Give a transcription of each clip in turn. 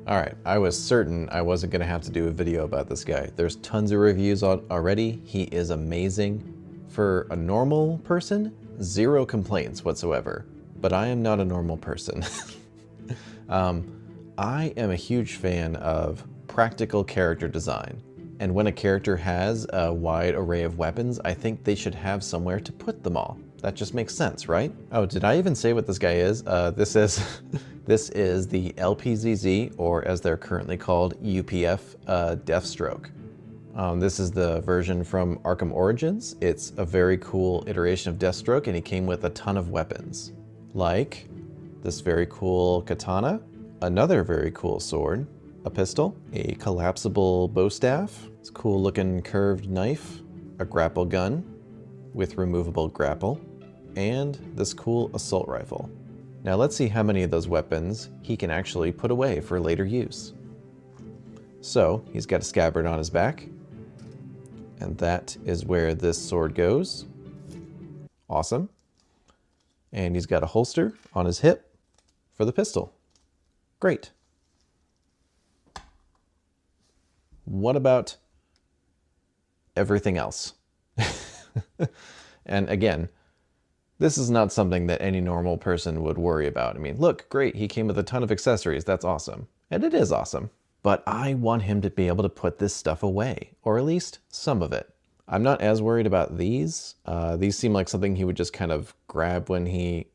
All right, I was certain I wasn't gonna have to do a video about this guy. There's tons of reviews already. He is amazing. For a normal person, zero complaints whatsoever. But I am not a normal person. I am a huge fan of practical character design. And when a character has a wide array of weapons, I think they should have somewhere to put them all. That just makes sense, right? Oh, did I even say what this guy is? This is this is the LPZZ, or as they're currently called, UPF Deathstroke. This is the version from Arkham Origins. It's a very cool iteration of Deathstroke, and he came with a ton of weapons, like this very cool katana, another very cool sword, a pistol, a collapsible bow staff, this cool looking curved knife, a grapple gun with removable grapple, and this cool assault rifle. Now let's see how many of those weapons he can actually put away for later use. So he's got a scabbard on his back, and that is where this sword goes. Awesome. And he's got a holster on his hip for the pistol. Great. What about everything else? And again, this is not something that any normal person would worry about. I mean, look, great, he came with a ton of accessories. That's awesome. And it is awesome. But I want him to be able to put this stuff away, or at least some of it. I'm not as worried about these. These seem like something he would just kind of grab when he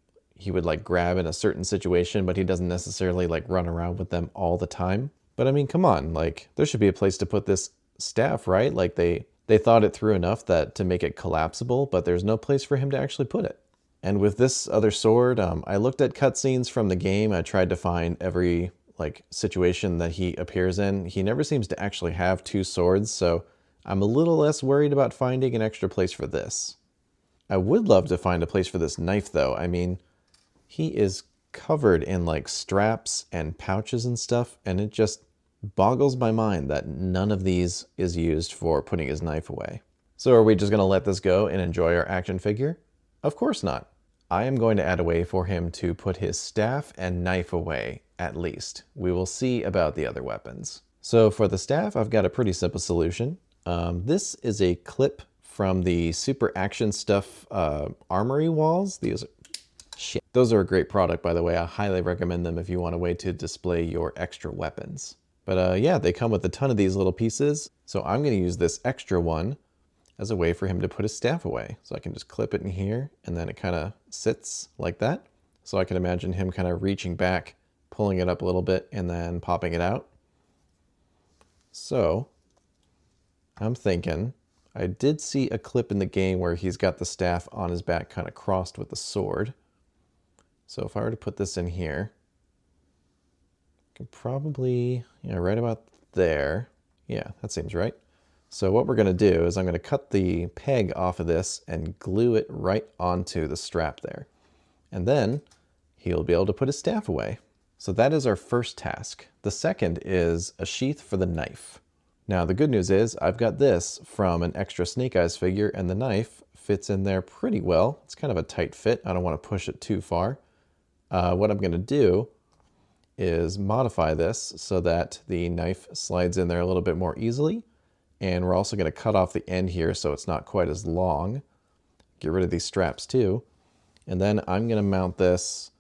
would like grab in a certain situation, but he doesn't necessarily like run around with them all the time. But I mean, come on, like there should be a place to put this staff, right? Like they thought it through enough that to make it collapsible, but there's no place for him to actually put it. And with this other sword, I looked at cutscenes from the game. I tried to find every like situation that he appears in. He never seems to actually have two swords, so I'm a little less worried about finding an extra place for this. I would love to find a place for this knife though. I mean, he is covered in like straps and pouches and stuff, and it just boggles my mind that none of these is used for putting his knife away. So are we just gonna let this go and enjoy our action figure? Of course not. I am going to add a way for him to put his staff and knife away, at least. We will see about the other weapons. So for the staff, I've got a pretty simple solution. This is a clip from the Super Action Stuff armory walls. Those are a great product, by the way. I highly recommend them if you want a way to display your extra weapons. But yeah, they come with a ton of these little pieces. So I'm going to use this extra one as a way for him to put his staff away. So I can just clip it in here, and then it kind of sits like that. So I can imagine him kind of reaching back, pulling it up a little bit, and then popping it out. So I'm thinking, I did see a clip in the game where he's got the staff on his back kind of crossed with the sword. So if I were to put this in here, I could probably, yeah, right about there. Yeah, that seems right. So what we're going to do is I'm going to cut the peg off of this and glue it right onto the strap there. And then he'll be able to put his staff away. So that is our first task. The second is a sheath for the knife. Now the good news is I've got this from an extra Snake Eyes figure, and the knife fits in there pretty well. It's kind of a tight fit. I don't want to push it too far. What I'm going to do is modify this so that the knife slides in there a little bit more easily. And we're also going to cut off the end here so it's not quite as long. Get rid of these straps too. And then I'm going to mount this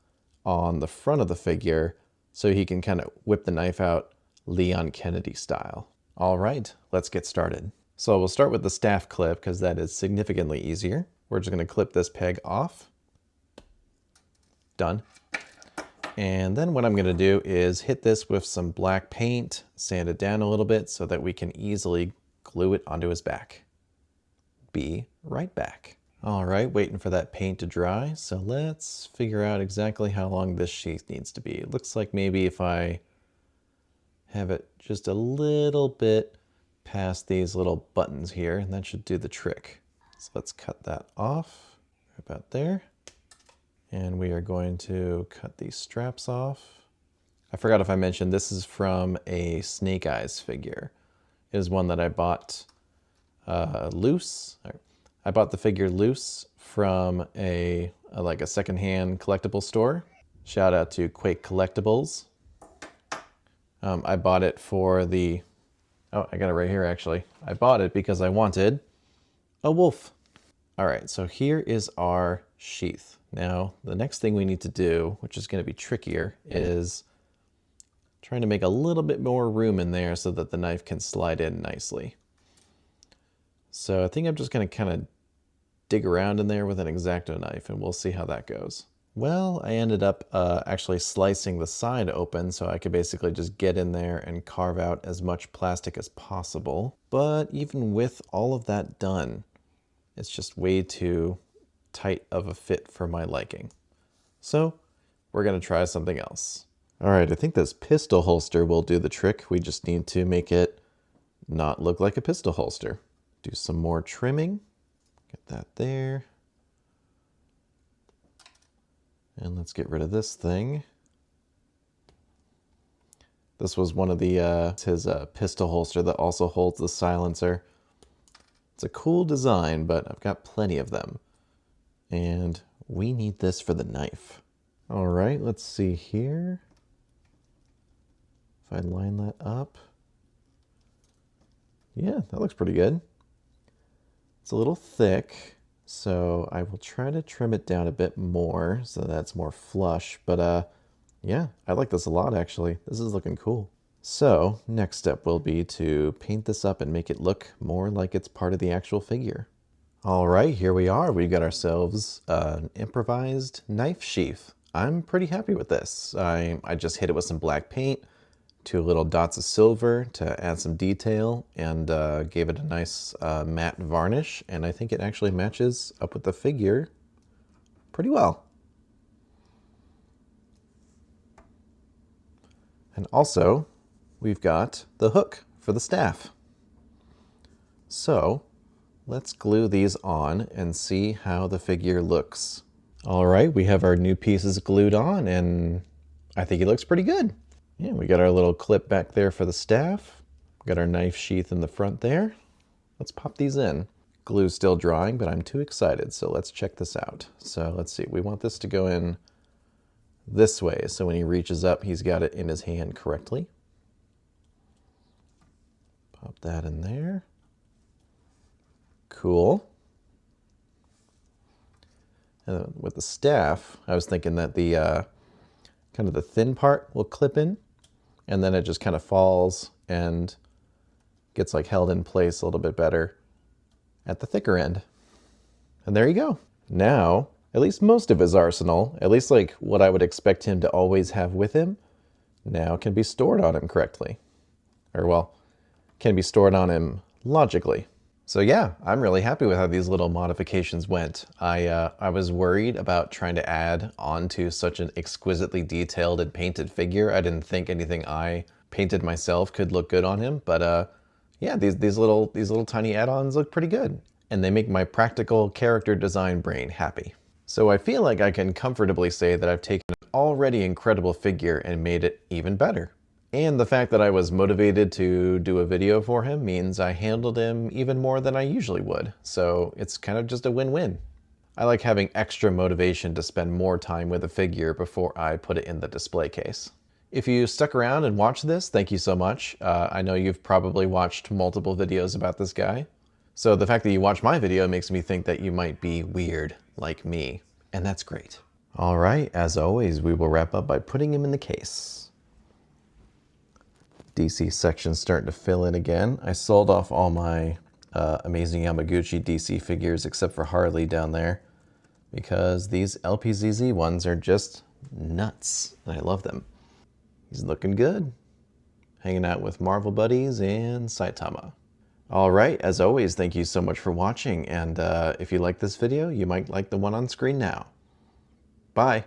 on the front of the figure so he can kind of whip the knife out Leon Kennedy style. All right, let's get started. So we'll start with the staff clip because that is significantly easier. We're just going to clip this peg off. Done. And then what I'm going to do is hit this with some black paint, sand it down a little bit so that we can easily glue it onto his back. Be right back. All right, waiting for that paint to dry. So let's figure out exactly how long this sheath needs to be. It looks like maybe if I have it just a little bit past these little buttons here, and that should do the trick. So let's cut that off about there. And we are going to cut these straps off. I forgot if I mentioned this is from a Snake Eyes figure. It is one that I bought loose. I bought the figure loose from like a secondhand collectible store. Shout out to Quake Collectibles. I bought it for the... Oh, I got it right here, actually. I bought it because I wanted a wolf. All right, so here is our sheath. Now, the next thing we need to do, which is going to be trickier, is trying to make a little bit more room in there so that the knife can slide in nicely. So I think I'm just going to kind of dig around in there with an X-Acto knife, and we'll see how that goes. Well, I ended up actually slicing the side open so I could basically just get in there and carve out as much plastic as possible. But even with all of that done, it's just way too tight of a fit for my liking. So we're going to try something else. All right, I think this pistol holster will do the trick. We just need to make it not look like a pistol holster. Do some more trimming. Get that there. And let's get rid of this thing. This was one of the his pistol holster that also holds the silencer. It's a cool design, but I've got plenty of them. And we need this for the knife. All right, let's see here. If I line that up. Yeah, that looks pretty good. It's a little thick, so I will try to trim it down a bit more so that's more flush. But yeah, I like this a lot, actually. This is looking cool. So next step will be to paint this up and make it look more like it's part of the actual figure. All right, here we are. We've got ourselves an improvised knife sheath. I'm pretty happy with this. I just hit it with some black paint, 2 little dots of silver to add some detail, and gave it a nice matte varnish, and I think it actually matches up with the figure pretty well. And also, we've got the hook for the staff. So let's glue these on and see how the figure looks. All right, we have our new pieces glued on, and I think it looks pretty good. Yeah, we got our little clip back there for the staff. We got our knife sheath in the front there. Let's pop these in. Glue's still drying, but I'm too excited, so let's check this out. So let's see, we want this to go in this way, so when he reaches up, he's got it in his hand correctly. Pop that in there. Cool. And with the staff, I was thinking that the kind of the thin part will clip in, and then it just kind of falls and gets like held in place a little bit better at the thicker end. And there you go. Now, at least most of his arsenal, at least like what I would expect him to always have with him, now can be stored on him correctly. Or well, can be stored on him logically. So yeah, I'm really happy with how these little modifications went. I was worried about trying to add onto such an exquisitely detailed and painted figure. I didn't think anything I painted myself could look good on him, but yeah, these little tiny add-ons look pretty good, and they make my practical character design brain happy. So I feel like I can comfortably say that I've taken an already incredible figure and made it even better. And the fact that I was motivated to do a video for him means I handled him even more than I usually would. So it's kind of just a win-win. I like having extra motivation to spend more time with a figure before I put it in the display case. If you stuck around and watched this, thank you so much. I know you've probably watched multiple videos about this guy. So the fact that you watched my video makes me think that you might be weird like me, and that's great. All right, as always, we will wrap up by putting him in the case. DC section starting to fill in again. I sold off all my amazing Yamaguchi DC figures except for Harley down there because these LPZZ ones are just nuts, and I love them. He's looking good. Hanging out with Marvel buddies and Saitama. All right, as always, thank you so much for watching, and if you like this video, you might like the one on screen now. Bye.